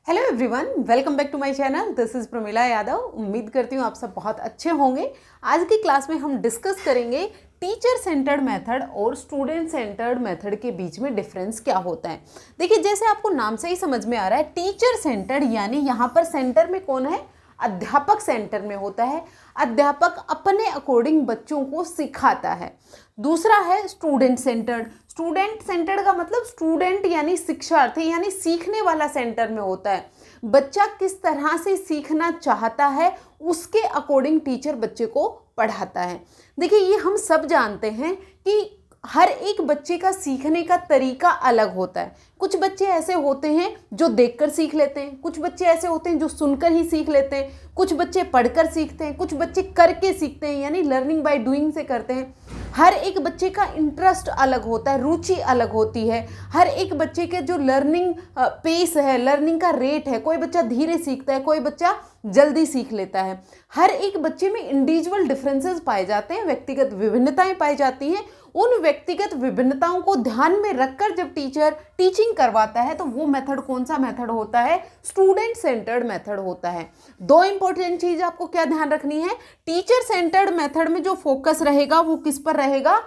Hello everyone, welcome back to my channel. This is Pramila Yadav. उम्मीद करती हूँ आप सब बहुत अच्छे होंगे। आज की क्लास में हम डिस्कस करेंगे टीचर सेंटर्ड मेथड और स्टूडेंट सेंटर्ड मेथड के बीच में डिफरेंस क्या होता है। देखिए, जैसे आपको नाम से ही समझ में आ रहा है, टीचर सेंटर्ड यानी यहाँ पर सेंटर में कौन है? अध्यापक सेंटर में होता है। अध्यापक अपने अकॉर्डिंग बच्चों को सिखाता है। दूसरा है स्टूडेंट सेंटर्ड। स्टूडेंट सेंटर्ड का मतलब स्टूडेंट यानी शिक्षार्थी यानी सीखने वाला सेंटर में होता है। बच्चा किस तरह से सीखना चाहता है उसके अकॉर्डिंग टीचर बच्चे को पढ़ाता है। देखिए, ये हम सब जानते हैं कि हर एक बच्चे का सीखने का तरीका अलग होता है। कुछ बच्चे ऐसे होते हैं जो देखकर सीख लेते हैं, कुछ बच्चे ऐसे होते हैं जो सुनकर ही सीख लेते हैं, कुछ बच्चे पढ़कर सीखते हैं, कुछ बच्चे करके सीखते हैं यानी लर्निंग बाय डूइंग से करते हैं। हर एक बच्चे का इंटरेस्ट अलग होता है, रुचि अलग होती है। हर एक बच्चे के जो लर्निंग पेस है, लर्निंग का रेट है, कोई बच्चा धीरे सीखता है, कोई बच्चा जल्दी सीख लेता है। हर एक बच्चे में इंडिविजुअल डिफरेंसेस पाए जाते हैं, व्यक्तिगत विभिन्नताएं पाई जाती हैं। उन व्यक्तिगत विभिन्नताओं को ध्यान में रखकर जब टीचर टीचिंग करवाता है तो वो मेथड कौन सा मेथड होता है? स्टूडेंट सेंटर्ड मेथड होता है। दो इंपॉर्टेंट चीज आपको क्या ध्यान रखनी है? टीचर सेंटर्ड मेथड में जो फोकस रहेगा वो किस पर रहेगा?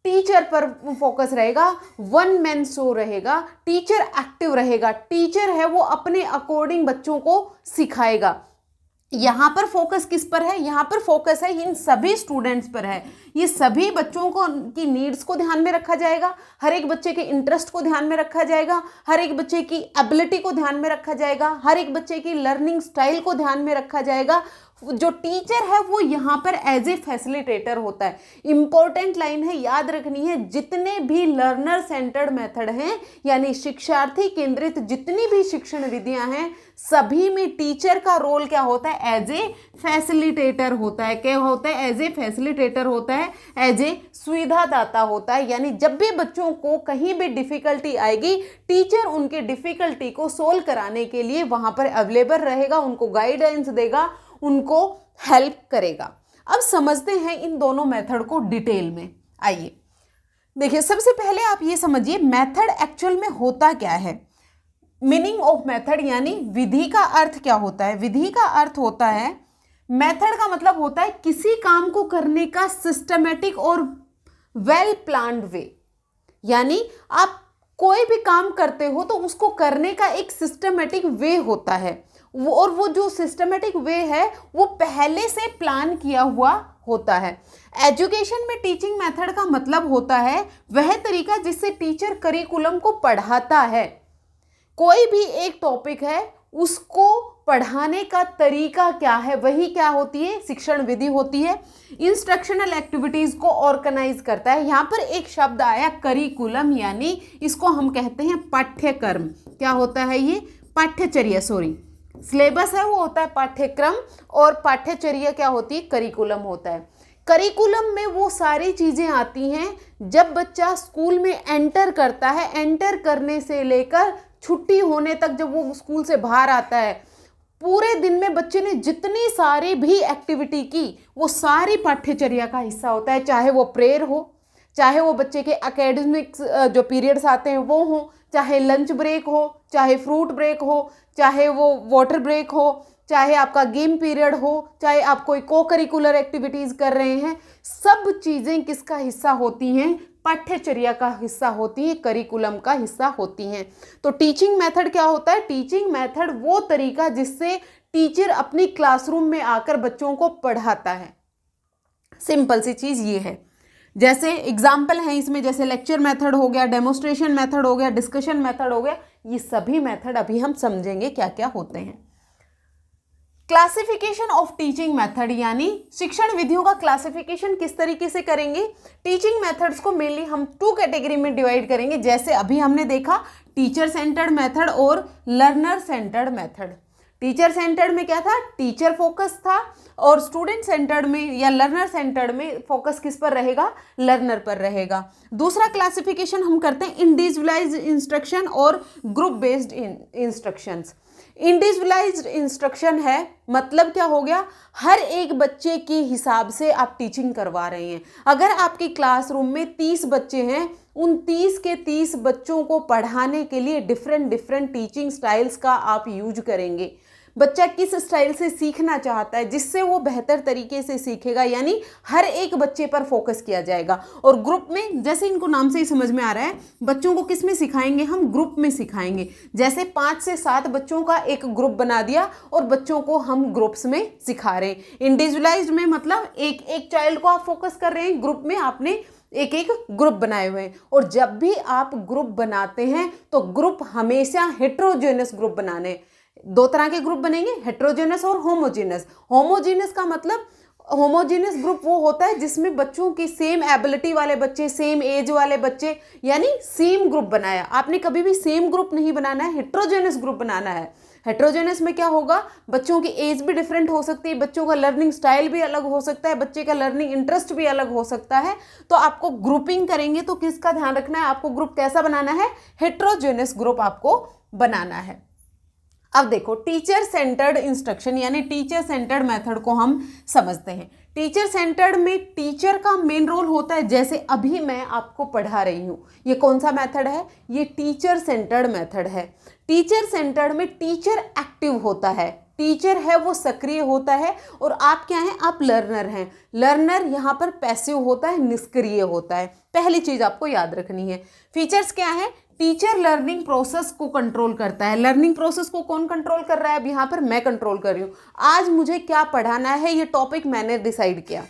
टीचर पर फोकस रहेगा, वन मैन शो रहेगा, टीचर एक्टिव रहेगा। टीचर है वो अपने अकॉर्डिंग बच्चों को सिखाएगा। यहाँ पर फोकस किस पर है? यहाँ पर फोकस है इन सभी स्टूडेंट्स पर है। ये सभी बच्चों को की नीड्स को ध्यान में रखा जाएगा, हर एक बच्चे के इंटरेस्ट को ध्यान में रखा जाएगा, हर एक बच्चे की एबिलिटी को ध्यान में रखा जाएगा, हर एक बच्चे की लर्निंग स्टाइल को ध्यान में रखा जाएगा। जो टीचर है वो यहाँ पर एज ए फैसिलिटेटर होता है। इंपॉर्टेंट लाइन है, याद रखनी है, जितने भी लर्नर सेंटर्ड मेथड हैं यानी शिक्षार्थी केंद्रित जितनी भी शिक्षण विधियां हैं, सभी में टीचर का रोल क्या होता है? एज ए फैसिलिटेटर होता है। क्या होता है? एज ए फैसिलिटेटर होता है, एज ए सुविधादाता होता है। यानी जब भी बच्चों को कहीं भी डिफिकल्टी आएगी, टीचर उनके डिफिकल्टी को सोल्व कराने के लिए वहां पर अवेलेबल रहेगा, उनको गाइडेंस देगा, उनको हेल्प करेगा। अब समझते हैं इन दोनों मेथड को डिटेल में। आइए देखिए, सबसे पहले आप ये समझिए मेथड एक्चुअल में होता क्या है। मीनिंग ऑफ मेथड यानी विधि का अर्थ क्या होता है? विधि का अर्थ होता है, मेथड का मतलब होता है किसी काम को करने का सिस्टमेटिक और वेल प्लान्ड वे। यानी आप कोई भी काम करते हो तो उसको करने का एक सिस्टमेटिक वे होता है, वो जो सिस्टमेटिक वे है वो पहले से प्लान किया हुआ होता है। एजुकेशन में टीचिंग मेथड का मतलब होता है वह तरीका जिससे टीचर करिकुलम को पढ़ाता है। कोई भी एक टॉपिक है, उसको पढ़ाने का तरीका क्या है, वही क्या होती है? शिक्षण विधि होती है। इंस्ट्रक्शनल एक्टिविटीज को ऑर्गेनाइज करता है। यहाँ पर एक शब्द आया करिकुलम, यानी इसको हम कहते हैं पाठ्यक्रम। क्या होता है ये? पाठ्यचर्या, सॉरी, सिलेबस है वो होता है पाठ्यक्रम, और पाठ्यचर्या क्या होती है? करिकुलम होता है। करिकुलम में वो सारी चीजें आती हैं जब बच्चा स्कूल में एंटर करता है, एंटर करने से लेकर छुट्टी होने तक, जब वो स्कूल से बाहर आता है, पूरे दिन में बच्चे ने जितनी सारी भी एक्टिविटी की वो सारी पाठ्यचर्या का हिस्सा होता है। चाहे वो प्रेयर हो, चाहे वो बच्चे के एकेडमिक्स जो पीरियड्स आते हैं वो हो, चाहे लंच ब्रेक हो, चाहे फ्रूट ब्रेक हो, चाहे वो वाटर ब्रेक हो, चाहे आपका गेम पीरियड हो, चाहे आप कोई को करिकुलर एक्टिविटीज़ कर रहे हैं, सब चीज़ें किसका हिस्सा होती हैं? पाठ्यचर्या का हिस्सा होती है, करिकुलम का हिस्सा होती हैं। तो टीचिंग मेथड क्या होता है? टीचिंग मेथड वो तरीका जिससे टीचर अपनी क्लासरूम में आकर बच्चों को पढ़ाता है। सिंपल सी चीज़ ये है। जैसे एग्जाम्पल है इसमें, जैसे लेक्चर मेथड हो गया, डेमोस्ट्रेशन मेथड हो गया, डिस्कशन मेथड हो गया, ये सभी मेथड अभी हम समझेंगे क्या क्या होते हैं। क्लासिफिकेशन ऑफ टीचिंग मेथड यानी शिक्षण विधियों का क्लासिफिकेशन किस तरीके से करेंगे? टीचिंग मेथड्स को मेनली हम 2 कैटेगरी में डिवाइड करेंगे। जैसे अभी हमने देखा टीचर सेंटर्ड मेथड और learner centred method. Teacher centred में क्या था? टीचर फोकस था, और स्टूडेंट सेंटर्ड में या लर्नर सेंटर्ड में फोकस किस पर रहेगा? लर्नर पर रहेगा। दूसरा क्लासिफिकेशन हम करते हैं इंडिविजुअलाइज्ड इंस्ट्रक्शन और group based instructions. Individualised instruction है, मतलब क्या हो गया? हर एक बच्चे के हिसाब से आप टीचिंग करवा रहे हैं। अगर आपके क्लासरूम में 30 बच्चे हैं, उन 30 के 30 बच्चों को पढ़ाने के लिए डिफरेंट डिफरेंट टीचिंग स्टाइल्स का आप यूज करेंगे। बच्चा किस स्टाइल से सीखना चाहता है जिससे वो बेहतर तरीके से सीखेगा, यानी हर एक बच्चे पर फोकस किया जाएगा। और ग्रुप में, जैसे इनको नाम से ही समझ में आ रहा है, बच्चों को किस में सिखाएंगे, हम ग्रुप में सिखाएंगे। जैसे 5 से 7 बच्चों का एक ग्रुप बना दिया और बच्चों को हम ग्रुप्स में सिखा रहे हैं। इंडिविजुअलाइज्ड में मतलब एक एक चाइल्ड को आप फोकस कर रहे हैं, ग्रुप में आपने एक एक ग्रुप बनाए हुए हैं। और जब भी आप ग्रुप बनाते हैं तो ग्रुप हमेशा हेट्रोजेनस ग्रुप बनाने हैं। 2 तरह के ग्रुप बनेंगे, हेट्रोजेनस और होमोजेनस। होमोजेनस का मतलब, होमोजेनस ग्रुप वो होता है जिसमें बच्चों की सेम एबिलिटी वाले बच्चे, सेम एज वाले बच्चे, यानी सेम ग्रुप बनाया। आपने कभी भी सेम ग्रुप नहीं बनाना है, हेट्रोजेनस ग्रुप बनाना है। हेट्रोजेनस में क्या होगा, बच्चों की एज भी डिफरेंट हो सकती है, बच्चों का लर्निंग स्टाइल भी अलग हो सकता है, बच्चे का लर्निंग इंटरेस्ट भी अलग हो सकता है। तो आपको ग्रुपिंग करेंगे तो किसका ध्यान रखना है, आपको ग्रुप कैसा बनाना है, हेट्रोजेनस ग्रुप आपको बनाना है। अब देखो, टीचर सेंटर्ड इंस्ट्रक्शन यानी टीचर सेंटर्ड मेथड को हम समझते हैं। टीचर सेंटर्ड में टीचर का मेन रोल होता है। जैसे अभी मैं आपको पढ़ा रही हूँ, ये कौन सा मेथड है, ये टीचर सेंटर्ड मेथड है। टीचर सेंटर्ड में टीचर एक्टिव होता है, टीचर है वो सक्रिय होता है, और आप क्या हैं, आप लर्नर हैं। लर्नर यहाँ पर पैसिव होता है, निष्क्रिय होता है। पहली चीज आपको याद रखनी है। फीचर्स क्या है, टीचर लर्निंग प्रोसेस को कंट्रोल करता है। लर्निंग प्रोसेस को कौन कंट्रोल कर रहा है, अब यहाँ पर मैं कंट्रोल कर रही हूँ। आज मुझे क्या पढ़ाना है, ये टॉपिक मैंने डिसाइड किया,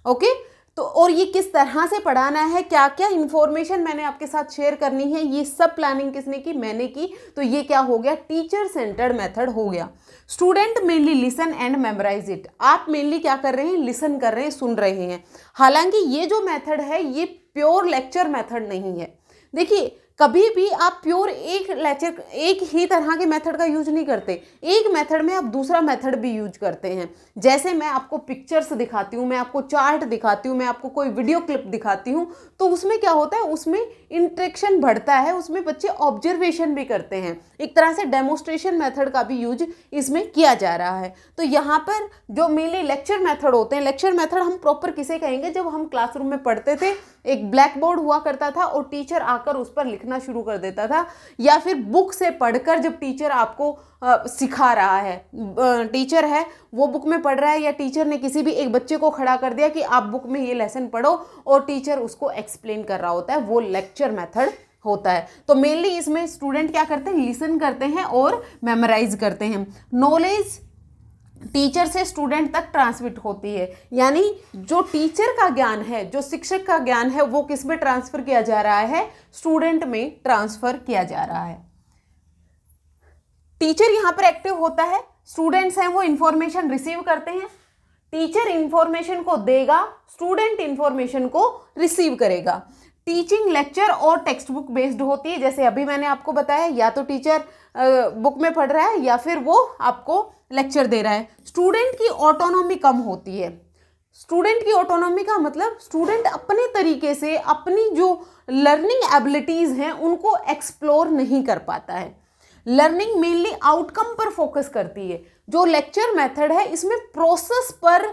ओके। तो और ये किस तरह से पढ़ाना है, क्या क्या इंफॉर्मेशन मैंने आपके साथ शेयर करनी है, ये सब प्लानिंग किसने की, मैंने की। तो ये क्या हो गया, टीचर सेंटर्ड मेथड हो गया। Student mainly listen and memorise it. आप मेनली क्या कर रहे हैं, लिसन कर रहे हैं, सुन रहे हैं। हालांकि ये जो मेथड है ये प्योर लेक्चर मेथड नहीं है। देखिए, कभी भी आप प्योर एक ही तरह के मेथड का यूज नहीं करते। एक मेथड में आप दूसरा मेथड भी यूज करते हैं। जैसे मैं आपको पिक्चर्स दिखाती हूँ, मैं आपको चार्ट दिखाती हूँ, मैं आपको कोई वीडियो क्लिप दिखाती हूँ, तो उसमें क्या होता है, उसमें इंटरेक्शन बढ़ता है, उसमें बच्चे ऑब्जर्वेशन भी करते हैं। एक तरह से डेमोस्ट्रेशन मेथड का भी यूज इसमें किया जा रहा है। तो यहाँ पर जो मेनली लेक्चर मेथड होते हैं, लेक्चर मेथड हम प्रॉपर किसे कहेंगे, जब हम क्लासरूम में पढ़ते थे, एक ब्लैक बोर्ड हुआ करता था और टीचर आकर उस पर लिखना शुरू कर देता था, या फिर बुक से पढ़कर जब टीचर आपको सिखा रहा है, टीचर है वो बुक में पढ़ रहा है, या टीचर ने किसी भी एक बच्चे को खड़ा कर दिया कि आप बुक में ये लेसन पढ़ो, और टीचर उसको एक्सप्लेन कर रहा होता है, वो लेक्चर मेथड होता है। तो मेनली इसमें स्टूडेंट क्या करते हैं, लिसन करते हैं और मेमोराइज करते हैं। नॉलेज टीचर से स्टूडेंट तक ट्रांसमिट होती है, यानी जो टीचर का ज्ञान है, जो शिक्षक का ज्ञान है, वो किस में ट्रांसफर किया जा रहा है, स्टूडेंट में ट्रांसफर किया जा रहा है। टीचर यहां पर एक्टिव होता है, स्टूडेंट्स हैं वो इंफॉर्मेशन रिसीव करते हैं। टीचर इंफॉर्मेशन को देगा, स्टूडेंट इंफॉर्मेशन को रिसीव करेगा। टीचिंग लेक्चर और टेक्स्ट बुक बेस्ड होती है। जैसे अभी मैंने आपको बताया, या तो टीचर बुक में पढ़ रहा है या फिर वो आपको लेक्चर दे रहा है। स्टूडेंट की ऑटोनॉमी कम होती है। स्टूडेंट की ऑटोनॉमी का मतलब स्टूडेंट अपने तरीके से अपनी जो लर्निंग एबिलिटीज हैं उनको एक्सप्लोर नहीं कर पाता है। लर्निंग मेनली आउटकम पर फोकस करती है। जो लेक्चर मेथड है इसमें प्रोसेस पर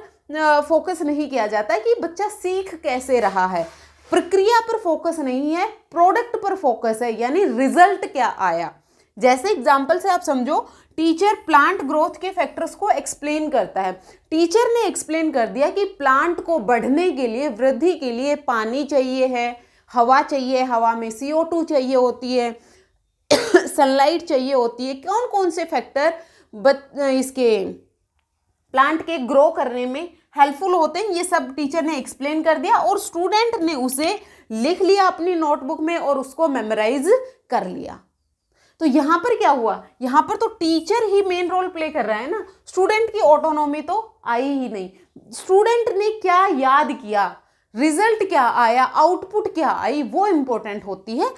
फोकस नहीं किया जाता है कि बच्चा सीख कैसे रहा है, प्रक्रिया पर फोकस नहीं है, प्रोडक्ट पर फोकस है, यानी रिजल्ट क्या आया। जैसे एग्जाम्पल से आप समझो, टीचर प्लांट ग्रोथ के फैक्टर्स को एक्सप्लेन करता है। टीचर ने एक्सप्लेन कर दिया कि प्लांट को बढ़ने के लिए, वृद्धि के लिए पानी चाहिए है, हवा चाहिए, हवा में CO2 चाहिए होती है, सनलाइट चाहिए होती है। कौन कौन से फैक्टर इसके प्लांट के ग्रो करने में हेल्पफुल होते हैं, ये सब टीचर ने एक्सप्लेन कर दिया और स्टूडेंट ने उसे लिख लिया अपनी नोटबुक में और उसको मेमोराइज कर लिया। तो यहाँ पर क्या हुआ, यहाँ पर तो टीचर ही मेन रोल प्ले कर रहा है ना, स्टूडेंट की ऑटोनॉमी तो आई ही नहीं। स्टूडेंट ने क्या याद किया, रिजल्ट क्या आया, आउटपुट क्या आई, वो इम्पोर्टेंट होती है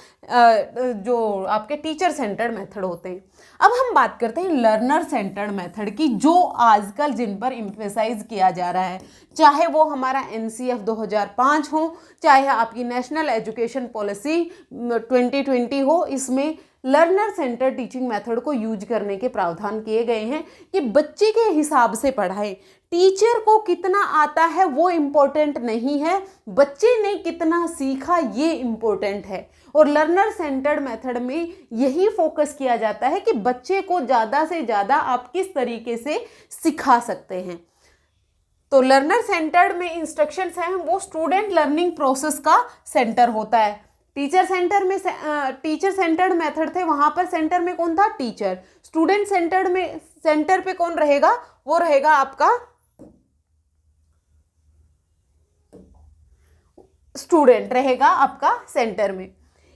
जो आपके टीचर सेंटर्ड मेथड होते हैं। अब हम बात करते हैं लर्नर सेंटर्ड मेथड की, जो आजकल जिन पर एम्फेसाइज किया जा रहा है, चाहे वो हमारा NCF 2005 हो, चाहे आपकी नेशनल एजुकेशन पॉलिसी 2020 हो। इसमें लर्नर सेंटर टीचिंग मेथड को यूज करने के प्रावधान किए गए हैं कि बच्चे के हिसाब से पढ़ाएं। टीचर को कितना आता है वो इम्पोर्टेंट नहीं है, बच्चे ने कितना सीखा ये इम्पोर्टेंट है। और लर्नर सेंटर्ड मेथड में यही फोकस किया जाता है कि बच्चे को ज़्यादा से ज़्यादा आप किस तरीके से सिखा सकते हैं। तो लर्नर सेंटर्ड में इंस्ट्रक्शंस हैं वो स्टूडेंट लर्निंग प्रोसेस का सेंटर होता है। टीचर सेंटर्ड मेथड थे, वहां पर सेंटर में कौन था? टीचर। स्टूडेंट सेंटर्ड में सेंटर पे कौन रहेगा? वो रहेगा आपका स्टूडेंट रहेगा आपका सेंटर में।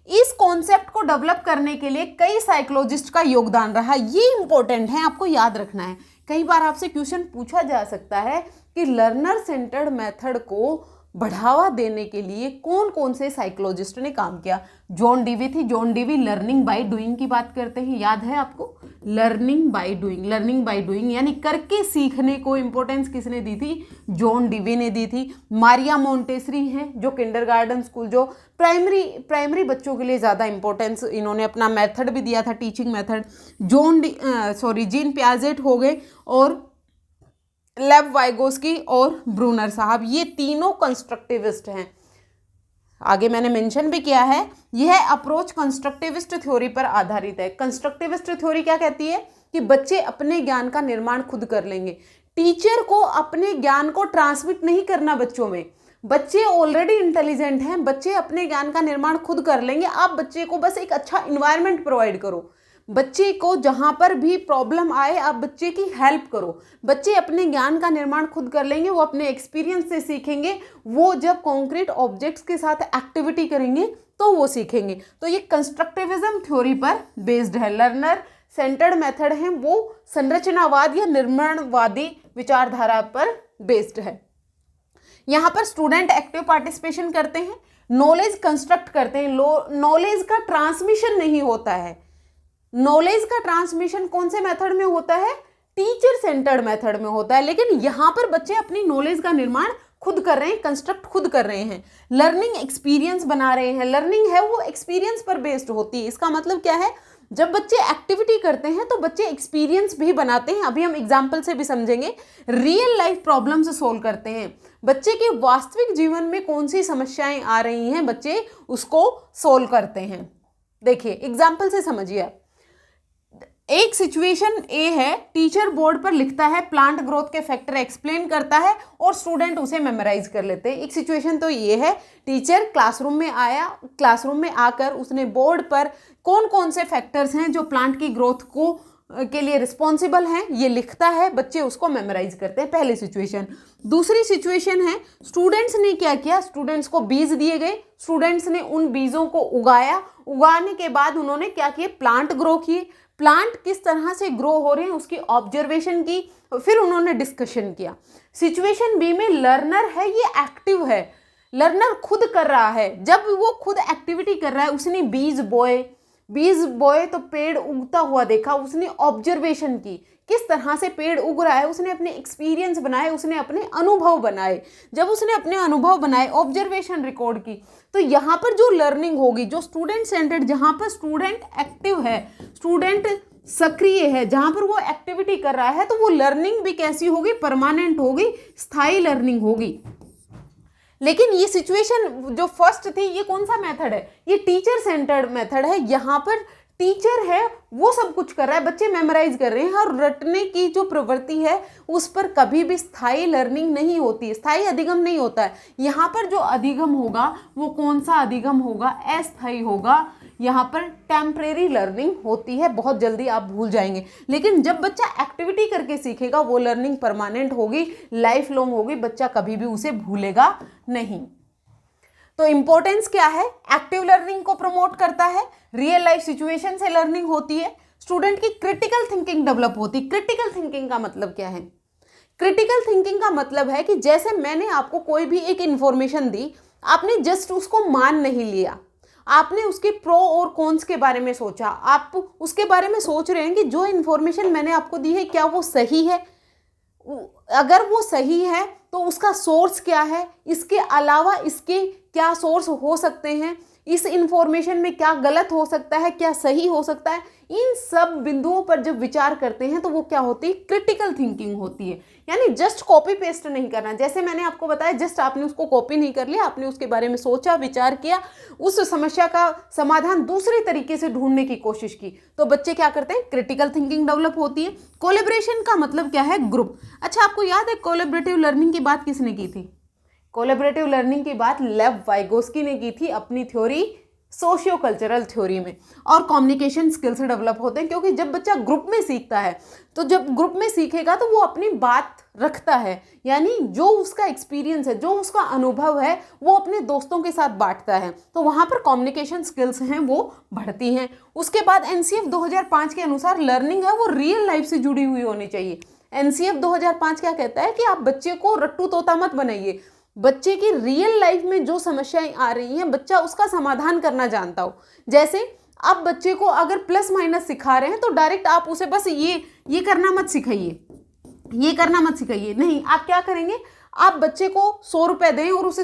इस कॉन्सेप्ट को डेवलप करने के लिए कई साइकोलॉजिस्ट का योगदान रहा, ये इंपॉर्टेंट है, आपको याद रखना है। कई बार आपसे क्वेश्चन पूछा जा सकता है कि लर्नर सेंटर्ड मेथड को बढ़ावा देने के लिए कौन कौन से साइकोलॉजिस्ट ने काम किया। जॉन डीवी थी, John Dewey learning by doing की बात करते हैं, याद है आपको? लर्निंग बाय डूइंग यानी करके सीखने को इंपॉर्टेंस किसने दी थी? जॉन डीवी ने दी थी। मारिया मोंटेसरी हैं जो किंडरगार्टन स्कूल, जो प्राइमरी बच्चों के लिए ज़्यादा इंपॉर्टेंस, इन्होंने अपना मेथड भी दिया था, टीचिंग मेथड। जीन पियाजेट हो गए और लेव वाइगोस्की और ब्रूनर साहब, ये तीनों कंस्ट्रक्टिविस्ट हैं। आगे मैंने मेंशन भी किया है, यह अप्रोच कंस्ट्रक्टिविस्ट थ्योरी पर आधारित है। कंस्ट्रक्टिविस्ट थ्योरी क्या कहती है? कि बच्चे अपने ज्ञान का निर्माण खुद कर लेंगे। टीचर को अपने ज्ञान को ट्रांसमिट नहीं करना बच्चों में, बच्चे ऑलरेडी इंटेलिजेंट हैं, बच्चे अपने ज्ञान का निर्माण खुद कर लेंगे। आप बच्चे को बस एक अच्छा इन्वायरमेंट प्रोवाइड करो, बच्चे को जहाँ पर भी प्रॉब्लम आए आप बच्चे की हेल्प करो। बच्चे अपने ज्ञान का निर्माण खुद कर लेंगे, वो अपने एक्सपीरियंस से सीखेंगे। वो जब कॉन्क्रीट ऑब्जेक्ट्स के साथ एक्टिविटी करेंगे तो वो सीखेंगे। तो ये कंस्ट्रक्टिविज्म थ्योरी पर बेस्ड है। लर्नर सेंटर्ड मेथड है वो संरचनावाद या निर्माणवादी विचारधारा पर बेस्ड है। यहाँ पर स्टूडेंट एक्टिव पार्टिसिपेशन करते हैं, नॉलेज कंस्ट्रक्ट करते हैं। नॉलेज का ट्रांसमिशन नहीं होता है। नॉलेज का ट्रांसमिशन कौन से मेथड में होता है? टीचर सेंटर्ड मेथड में होता है। लेकिन यहाँ पर बच्चे अपनी नॉलेज का निर्माण खुद कर रहे हैं, कंस्ट्रक्ट खुद कर रहे हैं, लर्निंग एक्सपीरियंस बना रहे हैं। लर्निंग है वो एक्सपीरियंस पर बेस्ड होती है। इसका मतलब क्या है? जब बच्चे एक्टिविटी करते हैं तो बच्चे एक्सपीरियंस भी बनाते हैं। अभी हम एग्जाम्पल से भी समझेंगे। रियल लाइफ प्रॉब्लम्स सोल्व करते हैं, बच्चे के वास्तविक जीवन में कौन सी समस्याएं आ रही हैं बच्चे उसको सोल्व करते हैं। देखिए एग्जाम्पल से समझिए। एक सिचुएशन ए है, टीचर बोर्ड पर लिखता है, प्लांट ग्रोथ के फैक्टर एक्सप्लेन करता है और स्टूडेंट उसे मेमोराइज कर लेते हैं। एक सिचुएशन तो ये है, टीचर क्लासरूम में आया, क्लासरूम में आकर उसने बोर्ड पर कौन कौन से फैक्टर्स हैं जो प्लांट की ग्रोथ को के लिए रिस्पॉन्सिबल हैं ये लिखता है, बच्चे उसको मेमोराइज करते हैं। पहली सिचुएशन। दूसरी सिचुएशन है, स्टूडेंट्स ने क्या किया? स्टूडेंट्स को बीज दिए गए, स्टूडेंट्स ने उन बीजों को उगाया, उगाने के बाद उन्होंने क्या किए? प्लांट ग्रो किए। प्लांट किस तरह से ग्रो हो रहे हैं उसकी ऑब्जर्वेशन की, फिर उन्होंने डिस्कशन किया। सिचुएशन बी में लर्नर है, ये एक्टिव है, लर्नर खुद कर रहा है। जब वो खुद एक्टिविटी कर रहा है, उसने बीज बोए तो पेड़ उगता हुआ देखा, उसने ऑब्जर्वेशन की किस तरह से पेड़ उग रहा है, उसने अपने एक्सपीरियंस बनाए, उसने अपने अनुभव बनाए। जब उसने अपने अनुभव बनाए, ऑब्जर्वेशन रिकॉर्ड की, तो यहाँ पर जो लर्निंग होगी, जो स्टूडेंट सेंटर्ड, जहाँ पर स्टूडेंट एक्टिव है, स्टूडेंट सक्रिय है, जहाँ पर वो एक्टिविटी कर रहा है, तो वो लर्निंग भी कैसी होगी? परमानेंट होगी, स्थायी लर्निंग होगी। लेकिन ये सिचुएशन जो फर्स्ट थी, ये कौन सा मेथड है? ये टीचर सेंटर्ड मेथड है। यहाँ पर टीचर है वो सब कुछ कर रहा है, बच्चे मेमोराइज कर रहे हैं, और रटने की जो प्रवृत्ति है उस पर कभी भी स्थायी लर्निंग नहीं होती, स्थायी अधिगम नहीं होता है। यहाँ पर जो अधिगम होगा वो कौन सा अधिगम होगा? अस्थायी होगा। यहाँ पर टेम्परेरी लर्निंग होती है, बहुत जल्दी आप भूल जाएंगे। लेकिन जब बच्चा एक्टिविटी करके सीखेगा वो लर्निंग परमानेंट होगी, लाइफ लॉन्ग होगी, बच्चा कभी भी उसे भूलेगा नहीं। तो इंपॉर्टेंस क्या है? एक्टिव लर्निंग को प्रमोट करता है, रियल लाइफ सिचुएशन से लर्निंग होती है, स्टूडेंट की क्रिटिकल थिंकिंग डेवलप होती है। क्रिटिकल थिंकिंग का मतलब क्या है? क्रिटिकल थिंकिंग का मतलब है कि जैसे मैंने आपको कोई भी एक इंफॉर्मेशन दी, आपने जस्ट उसको मान नहीं लिया, आपने उसके प्रो और कॉन्स के बारे में सोचा, आप उसके बारे में सोच रहे हैं कि जो इन्फॉर्मेशन मैंने आपको दी है क्या वो सही है, अगर वो सही है तो उसका सोर्स क्या है, इसके अलावा इसके क्या सोर्स हो सकते हैं, इस इंफॉर्मेशन में क्या गलत हो सकता है, क्या सही हो सकता है, इन सब बिंदुओं पर जब विचार करते हैं तो वो क्या होती है, क्रिटिकल थिंकिंग होती है। यानी जस्ट कॉपी पेस्ट नहीं करना, जैसे मैंने आपको बताया जस्ट आपने उसको कॉपी नहीं कर लिया, आपने उसके बारे में सोचा, विचार किया, उस समस्या का समाधान दूसरे तरीके से ढूंढने की कोशिश की, तो बच्चे क्या करते हैं, क्रिटिकल थिंकिंग डेवलप होती है। कोलैबोरेशन का मतलब क्या है, ग्रुप। अच्छा, आपको याद है कोलैबोरेटिव लर्निंग की बात किसने की थी? कोलैबोरेटिव लर्निंग की बात लेव वाइगोस्की ने की थी अपनी थ्योरी सोशियो कल्चरल थ्योरी में। और कम्युनिकेशन स्किल्स डेवलप होते हैं क्योंकि जब बच्चा ग्रुप में सीखता है, तो जब ग्रुप में सीखेगा तो वो अपनी बात रखता है, यानी जो उसका एक्सपीरियंस है, जो उसका अनुभव है, वो अपने दोस्तों के साथ बांटता है, तो वहाँ पर कम्युनिकेशन स्किल्स हैं वो बढ़ती हैं। उसके बाद एनसीएफ 2005 के अनुसार लर्निंग है वो रियल लाइफ से जुड़ी हुई होनी चाहिए। एनसीएफ 2005 क्या कहता है कि आप बच्चे को रट्टू तोता मत बनाइए, बच्चे की रियल लाइफ में जो समस्याएं आ रही हैं बच्चा उसका समाधान करना जानता हो। जैसे आप बच्चे को अगर प्लस माइनस सिखा रहे हैं तो डायरेक्ट आप उसे बस ये करना मत सिखाइए, ये करना मत सिखाइए, नहीं, आप क्या करेंगे, आप बच्चे को 100 रुपये दें और उसे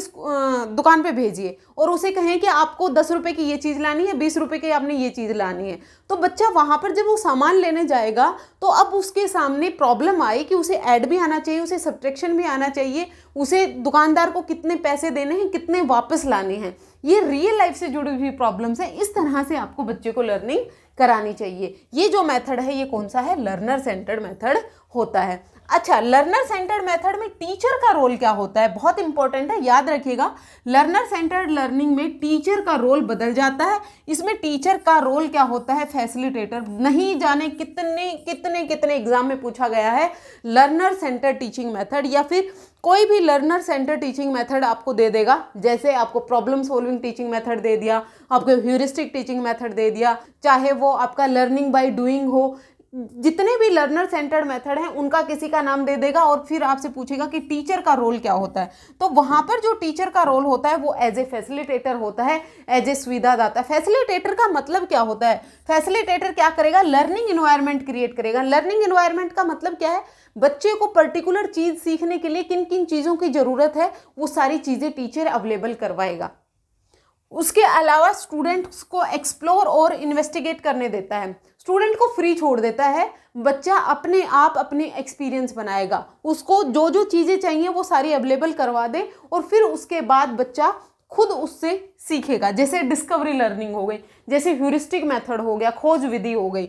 दुकान पे भेजिए और उसे कहें कि आपको 10 रुपये की ये चीज़ लानी है, 20 रुपये की आपने ये चीज़ लानी है, तो बच्चा वहाँ पर जब वो सामान लेने जाएगा तो अब उसके सामने प्रॉब्लम आई कि उसे ऐड भी आना चाहिए, उसे सब्ट्रैक्शन भी आना चाहिए, उसे दुकानदार को कितने पैसे देने हैं, कितने वापस लाने हैं, ये रियल लाइफ से जुड़ी हुई प्रॉब्लम्स हैं। इस तरह से आपको बच्चे को लर्निंग करानी चाहिए। ये जो मेथड है ये कौन सा है, लर्नर सेंटर्ड मेथड होता है। अच्छा, लर्नर सेंटर्ड मेथड में टीचर का रोल क्या होता है, बहुत इंपॉर्टेंट है, याद रखिएगा। लर्नर सेंटर्ड लर्निंग में टीचर का रोल बदल जाता है। इसमें टीचर का रोल क्या होता है, फैसिलिटेटर। नहीं जाने कितने कितने कितने एग्जाम में पूछा गया है लर्नर सेंटर्ड टीचिंग मेथड, या फिर कोई भी लर्नर सेंटर टीचिंग मेथड आपको दे देगा, जैसे आपको प्रॉब्लम सॉल्विंग टीचिंग मेथड दे दिया, आपको ह्यूरिस्टिक टीचिंग मेथड दे दिया, चाहे वो आपका लर्निंग बाय डूइंग हो, जितने भी लर्नर सेंटर्ड मेथड हैं उनका किसी का नाम दे देगा और फिर आपसे पूछेगा कि टीचर का रोल क्या होता है। तो वहाँ पर जो टीचर का रोल होता है वो एज ए फैसिलिटेटर होता है, एज ए सुविधादाता। फैसिलिटेटर का मतलब क्या होता है, फैसिलिटेटर क्या करेगा, लर्निंग इन्वायरमेंट क्रिएट करेगा। लर्निंग इन्वायरमेंट का मतलब क्या है, बच्चे को पर्टिकुलर चीज़ सीखने के लिए किन किन चीज़ों की ज़रूरत है वो सारी चीज़ें टीचर अवेलेबल करवाएगा। उसके अलावा स्टूडेंट्स को एक्सप्लोर और इन्वेस्टिगेट करने देता है, स्टूडेंट को फ्री छोड़ देता है, बच्चा अपने आप अपने एक्सपीरियंस बनाएगा, उसको जो जो चीज़ें चाहिए वो सारी अवेलेबल करवा दे और फिर उसके बाद बच्चा खुद उससे सीखेगा। जैसे डिस्कवरी लर्निंग हो गई, जैसे ह्यूरिस्टिक मेथड हो गया, खोज विधि हो गई।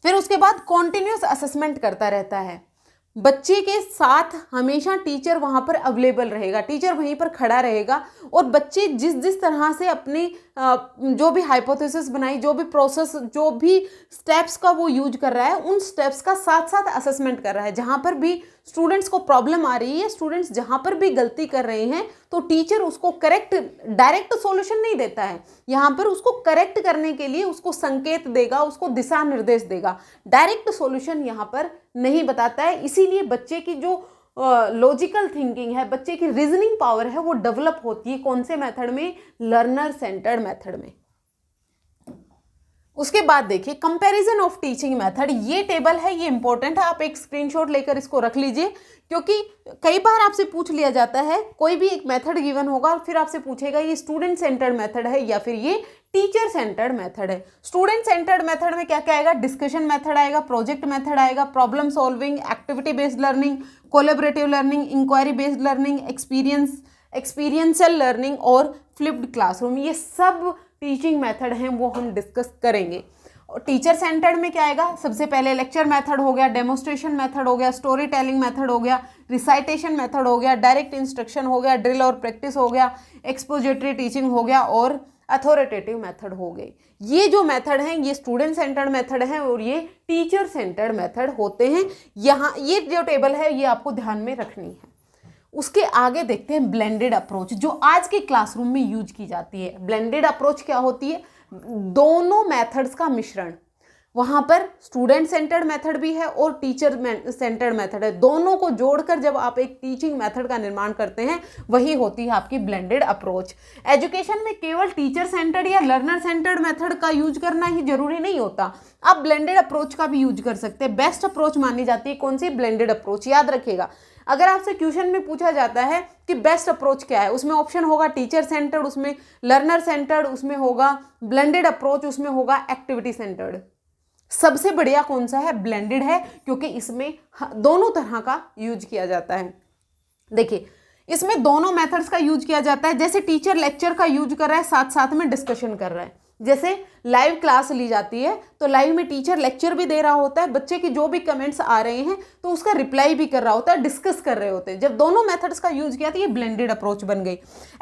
फिर उसके बाद कॉन्टिन्यूस असेसमेंट करता रहता है, बच्चे के साथ हमेशा टीचर वहाँ पर अवेलेबल रहेगा, टीचर वहीं पर खड़ा रहेगा और बच्चे जिस जिस तरह से अपने जो भी हाइपोथेसिस बनाई, जो भी प्रोसेस, जो भी स्टेप्स का वो यूज कर रहा है, उन स्टेप्स का साथ साथ असेसमेंट कर रहा है। जहाँ पर भी स्टूडेंट्स को प्रॉब्लम आ रही है, स्टूडेंट्स जहाँ पर भी गलती कर रहे हैं, तो टीचर उसको करेक्ट, डायरेक्ट सॉल्यूशन नहीं देता है, यहाँ पर उसको करेक्ट करने के लिए उसको संकेत देगा, उसको दिशा निर्देश देगा, डायरेक्ट सॉल्यूशन यहाँ पर नहीं बताता है। इसीलिए बच्चे की जो लॉजिकल थिंकिंग है, बच्चे की रीजनिंग पावर है, वो डेवलप होती है कौन से मेथड में, लर्नर सेंटर्ड मेथड में। उसके बाद देखिए कंपैरिजन ऑफ टीचिंग मेथड, ये टेबल है, ये इंपॉर्टेंट है, आप एक स्क्रीनशॉट लेकर इसको रख लीजिए, क्योंकि कई बार आपसे पूछ लिया जाता है, कोई भी एक मेथड गिवन होगा और फिर आपसे पूछेगा ये स्टूडेंट सेंटर्ड मेथड है या फिर ये टीचर सेंटर्ड मेथड है। स्टूडेंट सेंटर्ड मेथड में क्या क्या आएगा, डिस्कशन मेथड आएगा, प्रोजेक्ट मेथड आएगा, problem solving, activity based learning, collaborative learning, inquiry based learning, experiential learning और फ्लिप्ड क्लासरूम। ये सब टीचिंग मेथड हैं वो हम डिस्कस करेंगे। और टीचर सेंटर्ड में क्या आएगा, सबसे पहले लेक्चर मेथड हो गया, डेमोस्ट्रेशन मेथड हो गया, स्टोरी टेलिंग मेथड हो गया, रिसाइटेशन मेथड हो गया, डायरेक्ट इंस्ट्रक्शन हो गया, ड्रिल और प्रैक्टिस हो गया, एक्सपोजिटरी टीचिंग हो गया और अथॉरिटेटिव मेथड हो गई। ये जो मेथड हैं ये स्टूडेंट सेंटर्ड मेथड हैं और ये टीचर सेंटर्ड मेथड होते हैं। यहाँ ये जो टेबल है ये आपको ध्यान में रखनी है। उसके आगे देखते हैं ब्लेंडेड अप्रोच, जो आज के क्लासरूम में यूज की जाती है। ब्लेंडेड अप्रोच क्या होती है, दोनों मेथड्स का मिश्रण। वहाँ पर स्टूडेंट सेंटर्ड मेथड भी है और टीचर सेंटर्ड मेथड है। दोनों को जोड़कर जब आप एक टीचिंग मेथड का निर्माण करते हैं वही होती है आपकी ब्लेंडेड अप्रोच। एजुकेशन में केवल टीचर सेंटर्ड या लर्नर सेंटर्ड मेथड का यूज करना ही जरूरी नहीं होता, आप ब्लेंडेड अप्रोच का भी यूज कर सकते हैं। बेस्ट अप्रोच मानी जाती है कौन सी? Blended approach. याद रखिएगा, अगर आपसे क्वेश्चन में पूछा जाता है कि बेस्ट अप्रोच क्या है, उसमें ऑप्शन होगा टीचर सेंटर्ड, उसमें लर्नर सेंटर्ड, उसमें होगा ब्लेंडेड अप्रोच, उसमें होगा एक्टिविटी सेंटर्ड। सबसे बढ़िया कौन सा है? ब्लेंडेड है, क्योंकि इसमें दोनों तरह का यूज किया जाता है। देखिए, इसमें दोनों मेथड्स का यूज किया जाता है। जैसे टीचर लेक्चर का यूज कर रहा है, साथ साथ में डिस्कशन कर रहा है। जैसे लाइव क्लास ली जाती है तो लाइव में टीचर लेक्चर भी दे रहा होता है, बच्चे की जो भी कमेंट्स आ रहे हैं तो उसका रिप्लाई भी कर रहा होता है, डिस्कस कर रहे होते हैं। जब दोनों मेथड्स का यूज किया तो ये ब्लेंडेड अप्रोच बन गई।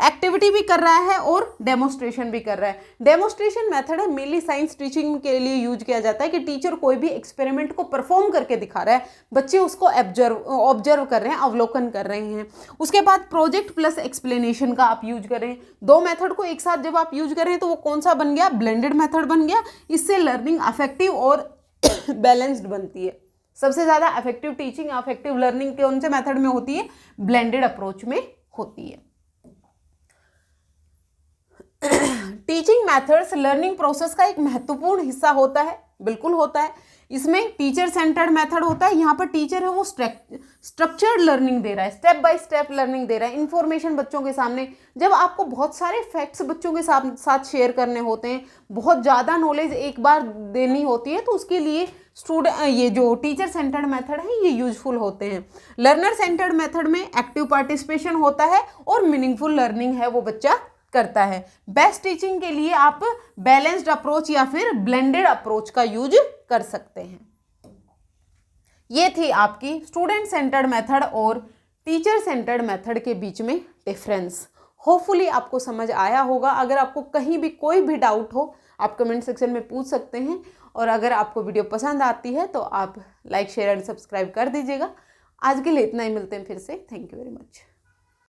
एक्टिविटी भी कर रहा है और डेमोस्ट्रेशन भी कर रहा है। डेमोस्ट्रेशन मेथड है मेनली साइंस टीचिंग के लिए यूज किया जाता है कि टीचर कोई भी एक्सपेरिमेंट को परफॉर्म करके दिखा रहा है, बच्चे उसको ऑब्जर्व कर रहे हैं, अवलोकन कर रहे हैं। उसके बाद प्रोजेक्ट प्लस एक्सप्लेनेशन का आप यूज करें। दो मेथड को एक साथ जब आप यूज करें तो वो कौन सा बन गया? ब्लेंडेड मेथड बन गया। इससे लर्निंग अफेक्टिव और बैलेंस्ड बनती है। सबसे ज्यादा अफेक्टिव टीचिंग, अफेक्टिव लर्निंग कौन से मेथड में होती है? ब्लेंडेड अप्रोच में होती है। टीचिंग मेथड्स लर्निंग प्रोसेस का एक महत्वपूर्ण हिस्सा होता है, बिल्कुल होता है। इसमें टीचर सेंटर्ड मेथड होता है, यहाँ पर टीचर है वो स्ट्रक्चर्ड लर्निंग दे रहा है, step by step learning they रहा है, इन्फॉर्मेशन बच्चों के सामने। जब आपको बहुत सारे फैक्ट्स बच्चों के साथ शेयर करने होते हैं, बहुत ज़्यादा नॉलेज एक बार देनी होती है, तो उसके लिए ये जो टीचर सेंटर्ड मेथड है ये यूजफुल होते हैं। लर्नर सेंटर्ड मेथड में एक्टिव पार्टिसिपेशन होता है और मीनिंगफुल लर्निंग है वो बच्चा करता है। बेस्ट टीचिंग के लिए आप बैलेंस्ड अप्रोच या फिर ब्लेंडेड अप्रोच का यूज कर सकते हैं। ये थी आपकी स्टूडेंट सेंटर्ड मेथड और टीचर सेंटर्ड मेथड के बीच में डिफरेंस। होपफुली आपको समझ आया होगा। अगर आपको कहीं भी कोई भी डाउट हो आप कमेंट सेक्शन में पूछ सकते हैं, और अगर आपको वीडियो पसंद आती है तो आप लाइक शेयर एंड सब्सक्राइब कर दीजिएगा। आज के लिए इतना ही, मिलते हैं फिर से। Thank you very much.